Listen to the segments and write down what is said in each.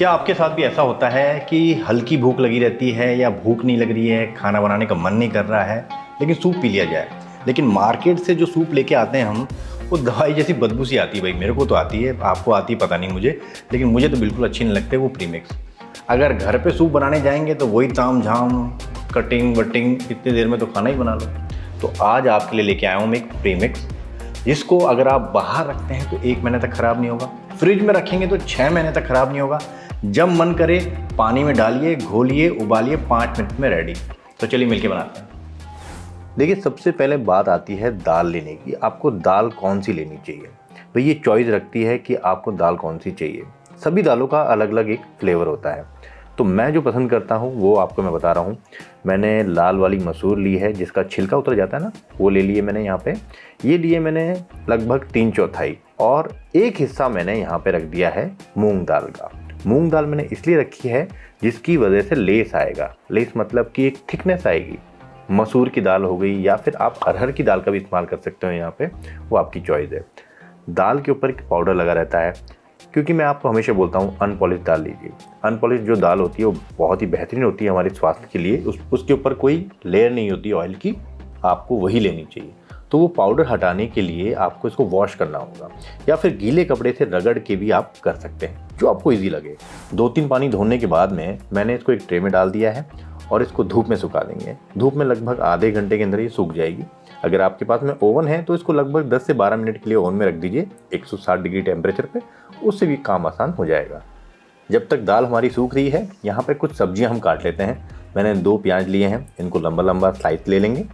क्या आपके साथ भी ऐसा होता है कि हल्की भूख लगी रहती है या भूख नहीं लग रही है, खाना बनाने का मन नहीं कर रहा है, लेकिन सूप पी लिया जाए। लेकिन मार्केट से जो सूप लेके आते हैं हम, वो दवाई जैसी बदबू सी आती है। भाई मेरे को तो आती है, आपको आती है पता नहीं मुझे, लेकिन मुझे तो बिल्कुल अच्छी नहीं लगते वो प्रीमिक्स। अगर घर पे सूप बनाने जाएंगे तो वही ताम झाम कटिंग वटिंग, इतनी देर में तो खाना ही बना लो। तो आज आपके लिए लेके आया हूँ मैं एक प्रीमिक्स, जिसको अगर आप बाहर रखते हैं तो 1 महीने तक ख़राब नहीं होगा, फ्रिज में रखेंगे तो 6 महीने तक ख़राब नहीं होगा। जब मन करे पानी में डालिए, घोलिए, उबालिए, 5 मिनट में रेडी। तो चलिए मिलके बनाते हैं। देखिए, सबसे पहले बात आती है दाल लेने की। आपको दाल कौन सी लेनी चाहिए? भाई ये चॉइस रखती है कि आपको दाल कौन सी चाहिए। सभी दालों का अलग अलग एक फ्लेवर होता है, तो मैं जो पसंद करता हूँ वो आपको मैं बता रहा हूँ। मैंने लाल वाली मसूर ली है, जिसका छिलका उतर जाता है ना, वो ले लिए मैंने यहाँ पे। ये लिए मैंने लगभग 3/4, और एक हिस्सा मैंने यहाँ पे रख दिया है मूंग दाल का। मूंग दाल मैंने इसलिए रखी है जिसकी वजह से लेस आएगा। लेस मतलब कि एक थिकनेस आएगी। मसूर की दाल हो गई, या फिर आप अरहर की दाल का भी इस्तेमाल कर सकते हो यहाँ पे, वो आपकी चॉइस है। दाल के ऊपर एक पाउडर लगा रहता है, क्योंकि मैं आपको हमेशा बोलता हूँ अनपॉलिश दाल लीजिए। अनपॉलिश जो दाल होती है वो बहुत ही बेहतरीन होती है हमारे स्वास्थ्य के लिए। उसके ऊपर कोई लेयर नहीं होती ऑयल की, आपको वही लेनी चाहिए। तो वो पाउडर हटाने के लिए आपको इसको वॉश करना होगा, या फिर गीले कपड़े से रगड़ के भी आप कर सकते हैं, जो आपको ईजी लगे। 2-3 पानी धोने के बाद में मैंने इसको एक ट्रे में डाल दिया है, और इसको धूप में सुखा देंगे। धूप में लगभग आधे घंटे के अंदर ये सूख जाएगी। अगर आपके पास में ओवन है तो इसको लगभग 10 से 12 मिनट के लिए ओवन में रख दीजिए 160 डिग्री टेम्परेचर पे, उससे भी काम आसान हो जाएगा। जब तक दाल हमारी सूख रही है, यहाँ पे कुछ सब्जियां हम काट लेते हैं। मैंने 2 प्याज लिए हैं, इनको लंबा लंबा स्लाइस ले लेंगे।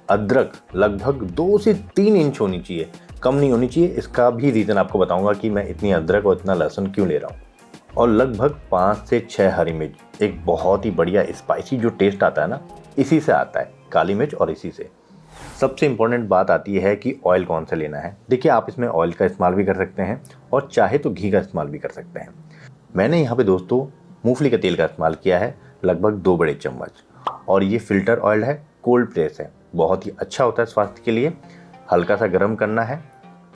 अदरक लगभग 2 से 3 इंच होनी चाहिए, कम नहीं होनी चाहिए। इसका भी रीज़न आपको बताऊंगा कि मैं इतनी अदरक और इतना लहसुन क्यों ले रहा हूँ। और लगभग 5 से 6 हरी मिर्च। एक बहुत ही बढ़िया स्पाइसी जो टेस्ट आता है ना, इसी से आता है, काली मिर्च और इसी से। सबसे इम्पोर्टेंट बात आती है कि ऑयल कौन सा लेना है। देखिए, आप इसमें ऑयल का इस्तेमाल भी कर सकते हैं, और चाहे तो घी का इस्तेमाल भी कर सकते हैं। मैंने यहाँ पे दोस्तों मूंगफली का तेल का इस्तेमाल किया है, लगभग 2 बड़े चम्मच। और ये फ़िल्टर ऑयल है, कोल्ड प्रेस है, बहुत ही अच्छा होता है स्वास्थ्य के लिए। हल्का सा गर्म करना है।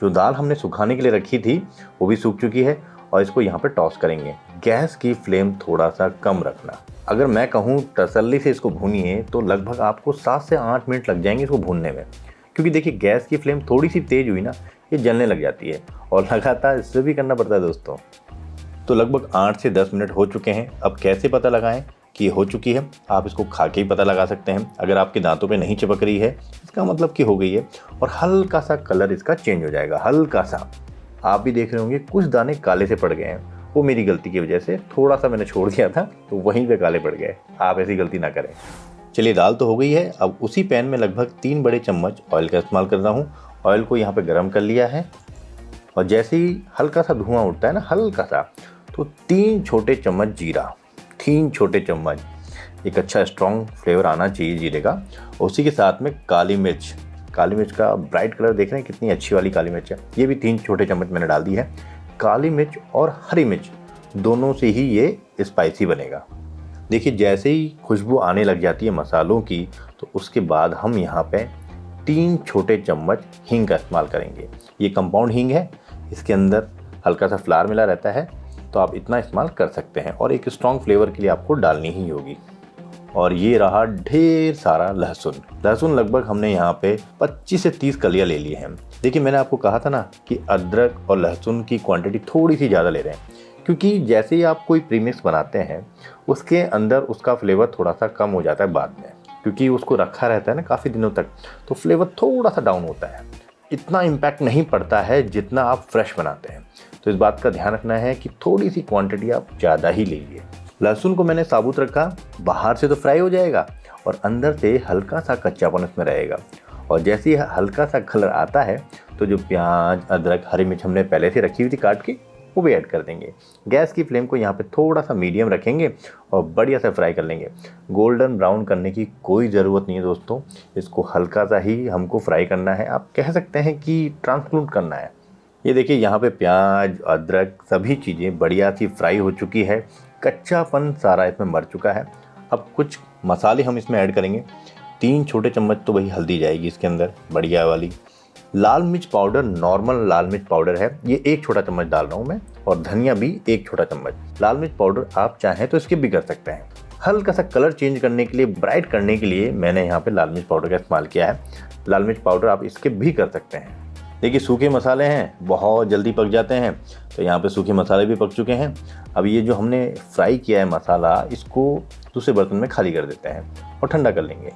जो दाल हमने सुखाने के लिए रखी थी वो भी सूख चुकी है, और इसको यहाँ पे टॉस करेंगे। गैस की फ्लेम थोड़ा सा कम रखना। अगर मैं कहूँ तसल्ली से इसको भूनिए तो लगभग आपको 7 से 8 मिनट लग जाएंगे इसको भूनने में, क्योंकि देखिए गैस की फ्लेम थोड़ी सी तेज़ हुई ना, ये जलने लग जाती है, और लगातार इससे भी करना पड़ता है दोस्तों। तो लगभग 8 से 10 मिनट हो चुके हैं। अब कैसे पता लगाएं कि ये हो चुकी है? आप इसको खा के ही पता लगा सकते हैं। अगर आपके दांतों पे नहीं चिपक रही है, इसका मतलब कि हो गई है, और हल्का सा कलर इसका चेंज हो जाएगा, हल्का सा। आप भी देख रहे होंगे कुछ दाने काले से पड़ गए हैं, वो मेरी गलती की वजह से थोड़ा सा मैंने छोड़ दिया था, तो वहीं पे काले पड़ गए। आप ऐसी गलती ना करें। चलिए, दाल तो हो गई है। अब उसी पैन में लगभग 3 बड़े चम्मच ऑयल का इस्तेमाल कर रहा हूँ। ऑयल को यहाँ पे गर्म कर लिया है, और जैसे ही हल्का सा धुआं उठता है ना, हल्का सा, तो 3 छोटे चम्मच जीरा, 3 छोटे चम्मच। एक अच्छा स्ट्रॉन्ग फ्लेवर आना चाहिए जीरे का। उसी के साथ में काली मिर्च। काली मिर्च का ब्राइट कलर देख रहे हैं, कितनी अच्छी वाली काली मिर्च है। ये भी 3 छोटे चम्मच मैंने डाल दी है। काली मिर्च और हरी मिर्च दोनों से ही ये स्पाइसी बनेगा। देखिए, जैसे ही खुशबू आने लग जाती है मसालों की, तो उसके बाद हम यहाँ पे 3 छोटे चम्मच हींग का इस्तेमाल करेंगे। ये कंपाउंड हींग है, इसके अंदर हल्का सा फ्लावर मिला रहता है, तो आप इतना इस्तेमाल कर सकते हैं, और एक स्ट्रॉन्ग फ्लेवर के लिए आपको डालनी ही होगी। और ये रहा ढेर सारा लहसुन। लहसुन लगभग हमने यहाँ पे 25 से 30 कलियाँ ले लिए हैं। देखिए, मैंने आपको कहा था ना कि अदरक और लहसुन की क्वांटिटी थोड़ी सी ज़्यादा ले रहे हैं, क्योंकि जैसे ही आप कोई प्रीमिक्स बनाते हैं उसके अंदर उसका फ्लेवर थोड़ा सा कम हो जाता है बाद में, क्योंकि उसको रखा रहता है ना काफ़ी दिनों तक, तो फ्लेवर थोड़ा सा डाउन होता है। इतना इम्पैक्ट नहीं पड़ता है जितना आप फ्रेश बनाते हैं। तो इस बात का ध्यान रखना है कि थोड़ी सी क्वांटिटी आप ज़्यादा ही लीजिए। लहसुन को मैंने साबुत रखा, बाहर से तो फ्राई हो जाएगा, और अंदर से हल्का सा कच्चापन इसमें रहेगा। और जैसे ही हल्का सा कलर आता है, तो जो प्याज, अदरक, हरी मिर्च हमने पहले से रखी हुई थी काट के, वो भी ऐड कर देंगे। गैस की फ्लेम को यहाँ पे थोड़ा सा मीडियम रखेंगे, और बढ़िया से फ्राई कर लेंगे। गोल्डन ब्राउन करने की कोई ज़रूरत नहीं है दोस्तों, इसको हल्का सा ही हमको फ्राई करना है। आप कह सकते हैं कि ट्रांसलूट करना है। ये देखिए, यहाँ पे प्याज, अदरक, सभी चीज़ें बढ़िया सी फ्राई हो चुकी है, कच्चापन सारा इसमें मर चुका है। अब कुछ मसाले हम इसमें ऐड करेंगे। 3 छोटे चम्मच तो वही हल्दी जाएगी इसके अंदर, बढ़िया वाली। लाल मिर्च पाउडर, नॉर्मल लाल मिर्च पाउडर है, ये 1 छोटा चम्मच डाल रहा हूँ मैं। और धनिया भी 1 छोटा चम्मच। लाल मिर्च पाउडर आप चाहें तो स्किप भी कर सकते हैं। हल्का सा कलर चेंज करने के लिए, ब्राइट करने के लिए मैंने यहाँ पे लाल मिर्च पाउडर का इस्तेमाल किया है। लाल मिर्च पाउडर आप स्किप भी कर सकते हैं। देखिए सूखे मसाले हैं, बहुत जल्दी पक जाते हैं, तो यहाँ पे सूखे मसाले भी पक चुके हैं। अब ये जो हमने फ्राई किया है मसाला, इसको दूसरे बर्तन में खाली कर देते हैं और ठंडा कर लेंगे।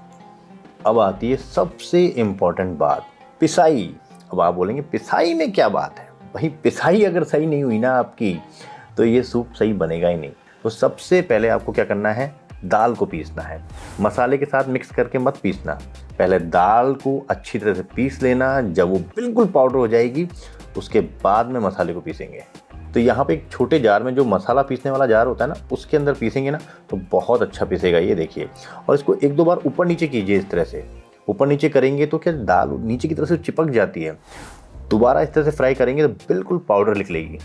अब आती है सबसे इम्पॉर्टेंट बात, पिसाई। अब आप बोलेंगे पिसाई में क्या बात है भाई, पिसाई अगर सही नहीं हुई ना आपकी तो ये सूप सही बनेगा ही नहीं। तो सबसे पहले आपको क्या करना है, दाल को पीसना है। मसाले के साथ मिक्स करके मत पीसना, पहले दाल को अच्छी तरह से पीस लेना। जब वो बिल्कुल पाउडर हो जाएगी उसके बाद में मसाले को पीसेंगे। तो यहाँ पे एक छोटे जार में, जो मसाला पीसने वाला जार होता है ना, उसके अंदर पीसेंगे ना तो बहुत अच्छा पीसेगा ये देखिए। और इसको 1-2 बार ऊपर नीचे कीजिए, इस तरह से ऊपर नीचे करेंगे तो क्या दाल नीचे की तरफ से चिपक जाती है। दोबारा इस तरह से फ्राई करेंगे तो बिल्कुल पाउडर निकलेगी।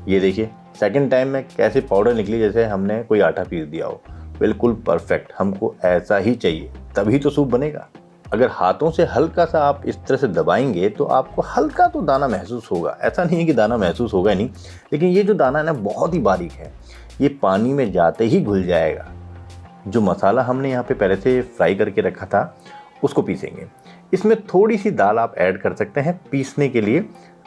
ये देखिए सेकंड टाइम में कैसे पाउडर निकली, जैसे हमने कोई आटा पीस दिया हो। बिल्कुल परफेक्ट, हमको ऐसा ही चाहिए, तभी तो सूप बनेगा। अगर हाथों से हल्का सा आप इस तरह से दबाएंगे तो आपको हल्का तो दाना महसूस होगा, ऐसा नहीं है कि दाना महसूस होगा नहीं, लेकिन ये जो दाना है ना बहुत ही बारीक है, ये पानी में जाते ही घुल जाएगा। जो मसाला हमने यहाँ पे पहले से फ्राई करके रखा था उसको पीसेंगे। इसमें थोड़ी सी दाल आप ऐड कर सकते हैं, पीसने के लिए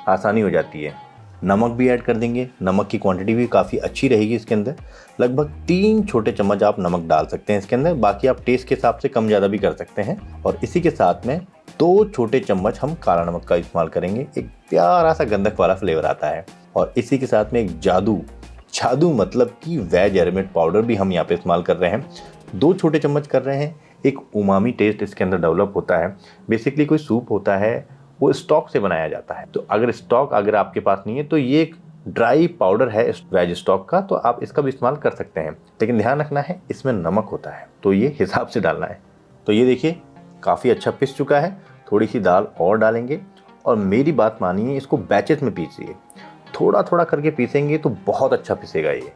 आसानी हो जाती है। नमक भी ऐड कर देंगे, नमक की क्वांटिटी भी काफ़ी अच्छी रहेगी इसके अंदर। लगभग 3 छोटे चम्मच आप नमक डाल सकते हैं इसके अंदर, बाकी आप टेस्ट के हिसाब से कम ज़्यादा भी कर सकते हैं। और इसी के साथ में 2 छोटे चम्मच हम काला नमक का इस्तेमाल करेंगे, एक प्यारा सा गंधक वाला फ्लेवर आता है। और इसी के साथ में एक जादू मतलब कि वेज एरोमेट पाउडर भी हम यहाँ पे इस्तेमाल कर रहे हैं, 2 छोटे चम्मच कर रहे हैं। एक उमामी टेस्ट इसके अंदर डेवलप होता है। बेसिकली कोई सूप होता है वो स्टॉक से बनाया जाता है, तो अगर स्टॉक अगर आपके पास नहीं है तो ये एक ड्राई पाउडर है वेज स्टॉक का, तो आप इसका भी इस्तेमाल कर सकते हैं। लेकिन ध्यान रखना है इसमें नमक होता है, तो ये हिसाब से डालना है। तो ये देखिए काफ़ी अच्छा पिस चुका है, थोड़ी सी दाल और डालेंगे। और मेरी बात मानिए, इसको बैचेस में पीसिए, थोड़ा थोड़ा करके पीसेंगे तो बहुत अच्छा पिसेगा ये।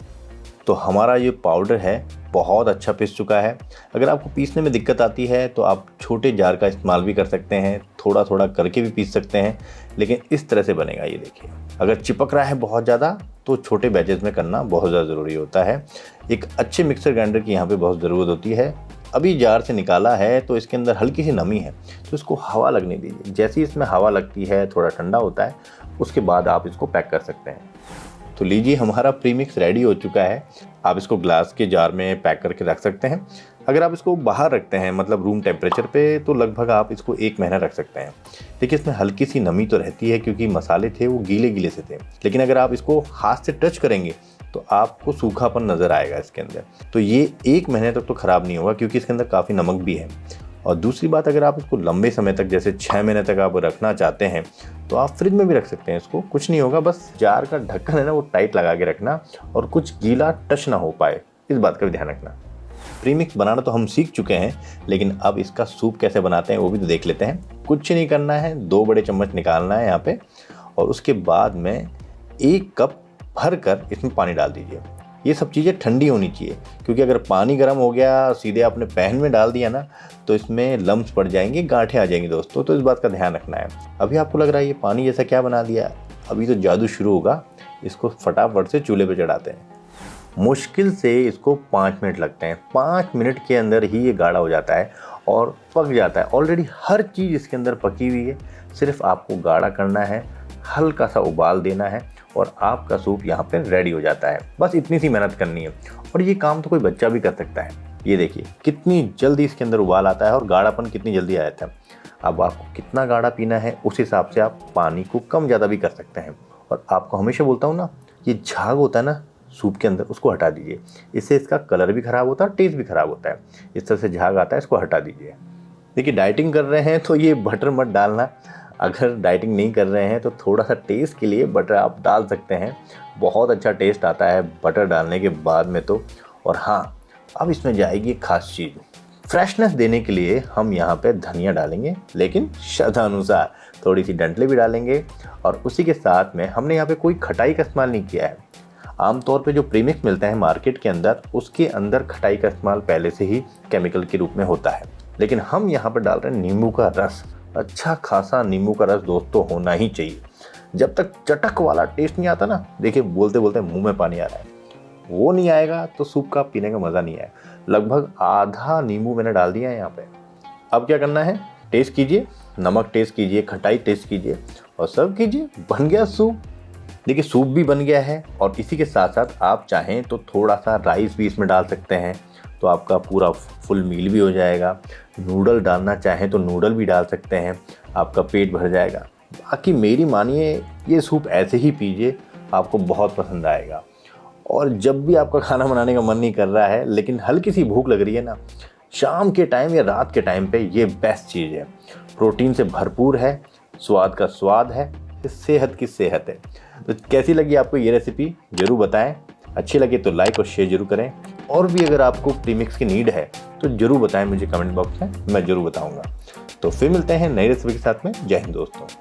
तो हमारा ये पाउडर है बहुत अच्छा पिस चुका है। अगर आपको पीसने में दिक्कत आती है तो आप छोटे जार का इस्तेमाल भी कर सकते हैं, थोड़ा थोड़ा करके भी पीस सकते हैं, लेकिन इस तरह से बनेगा ये देखिए। अगर चिपक रहा है बहुत ज़्यादा तो छोटे बैचेस में करना बहुत ज़्यादा ज़रूरी होता है। एक अच्छे मिक्सर ग्राइंडर की यहाँ पे बहुत ज़रूरत होती है। अभी जार से निकाला है तो इसके अंदर हल्की सी नमी है, तो इसको हवा लगने दीजिए। जैसे ही इसमें हवा लगती है, थोड़ा ठंडा होता है, उसके बाद आप इसको पैक कर सकते हैं। तो लीजिए हमारा प्रीमिक्स रेडी हो चुका है। आप इसको ग्लास के जार में पैक करके रख सकते हैं। अगर आप इसको बाहर रखते हैं, मतलब रूम टेम्परेचर पे, तो लगभग आप इसको 1 महीना रख सकते हैं। देखिए इसमें हल्की सी नमी तो रहती है क्योंकि मसाले थे वो गीले गीले से थे, लेकिन अगर आप इसको हाथ से टच करेंगे तो आपको सूखापन नज़र आएगा इसके अंदर। तो ये 1 महीने तक तो ख़राब नहीं होगा क्योंकि इसके अंदर काफ़ी नमक भी है। और दूसरी बात, अगर आप इसको लंबे समय तक जैसे 6 महीने तक आप रखना चाहते हैं तो आप फ्रिज में भी रख सकते हैं। इसको कुछ नहीं होगा, बस जार का ढक्कन है ना वो टाइट लगा के रखना और कुछ गीला टच ना हो पाए, इस बात का भी ध्यान रखना। प्रीमिक्स बनाना तो हम सीख चुके हैं, लेकिन अब इसका सूप कैसे बनाते हैं वो भी तो देख लेते हैं। कुछ नहीं करना है, 2 बड़े चम्मच निकालना है यहाँ पे और उसके बाद में 1 कप भर कर इसमें पानी डाल दीजिए। ये सब चीज़ें ठंडी होनी चाहिए, क्योंकि अगर पानी गर्म हो गया सीधे आपने पैन में डाल दिया ना तो इसमें लम्स पड़ जाएंगे, गांठें आ जाएंगी दोस्तों। तो इस बात का ध्यान रखना है। अभी आपको लग रहा है ये पानी जैसा क्या बना दिया, अभी तो जादू शुरू होगा। इसको फटाफट से चूल्हे पे चढ़ाते हैं। मुश्किल से इसको 5 मिनट लगते हैं। 5 मिनट के अंदर ही ये गाढ़ा हो जाता है और पक जाता है। ऑलरेडी हर चीज़ इसके अंदर पकी हुई है, सिर्फ आपको गाढ़ा करना है, हल्का सा उबाल देना है और आपका सूप यहाँ पे रेडी हो जाता है। बस इतनी सी मेहनत करनी है और ये काम तो कोई बच्चा भी कर सकता है। ये देखिए कितनी जल्दी इसके अंदर उबाल आता है और गाढ़ापन कितनी जल्दी आ जाता है। अब आपको कितना गाढ़ा पीना है उस हिसाब से आप पानी को कम ज़्यादा भी कर सकते हैं। और आपको हमेशा बोलता हूँ ना, ये झाग होता है ना सूप के अंदर, उसको हटा दीजिए। इससे इसका कलर भी ख़राब होता है और टेस्ट भी ख़राब होता है। इस तरह से झाग आता है, इसको हटा दीजिए। देखिए डाइटिंग कर रहे हैं तो ये बटर मत डालना। अगर डाइटिंग नहीं कर रहे हैं तो थोड़ा सा टेस्ट के लिए बटर आप डाल सकते हैं, बहुत अच्छा टेस्ट आता है बटर डालने के बाद में तो। और हाँ, अब इसमें जाएगी एक खास चीज़, फ्रेशनेस देने के लिए हम यहाँ पे धनिया डालेंगे, लेकिन श्रद्धानुसार। थोड़ी सी डंठलें भी डालेंगे और उसी के साथ में हमने यहाँ पे कोई खटाई का इस्तेमाल नहीं किया है। आमतौर पे जो प्रीमिक्स मिलते हैं मार्केट के अंदर, उसके अंदर खटाई का इस्तेमाल पहले से ही केमिकल के रूप में होता है, लेकिन हम यहाँ पर डाल रहे हैं नींबू का रस। अच्छा खासा नींबू का रस दोस्तों होना ही चाहिए। जब तक चटक वाला टेस्ट नहीं आता ना, देखिए बोलते बोलते मुंह में पानी आ रहा है, वो नहीं आएगा तो सूप का पीने का मज़ा नहीं आएगा। लगभग आधा नींबू मैंने डाल दिया है यहाँ पे। अब क्या करना है, टेस्ट कीजिए, नमक टेस्ट कीजिए, खटाई टेस्ट कीजिए और सर्व कीजिए। बन गया सूप। देखिए सूप भी बन गया है और इसी के साथ साथ आप चाहें तो थोड़ा सा राइस भी इसमें डाल सकते हैं, तो आपका पूरा फुल मील भी हो जाएगा। नूडल डालना चाहें तो नूडल भी डाल सकते हैं, आपका पेट भर जाएगा। बाकी मेरी मानिए ये सूप ऐसे ही पीजिए, आपको बहुत पसंद आएगा। और जब भी आपका खाना बनाने का मन नहीं कर रहा है लेकिन हल्की सी भूख लग रही है ना, शाम के टाइम या रात के टाइम पे ये बेस्ट चीज़ है। प्रोटीन से भरपूर है, स्वाद का स्वाद है, सेहत की सेहत है। तो कैसी लगी आपको ये रेसिपी ज़रूर बताएं। अच्छी लगे तो लाइक और शेयर जरूर करें। और भी अगर आपको प्रीमिक्स की नीड है तो ज़रूर बताएं मुझे कमेंट बॉक्स में, मैं ज़रूर बताऊंगा। तो फिर मिलते हैं नई रेसिपी के साथ में। जय हिंद दोस्तों।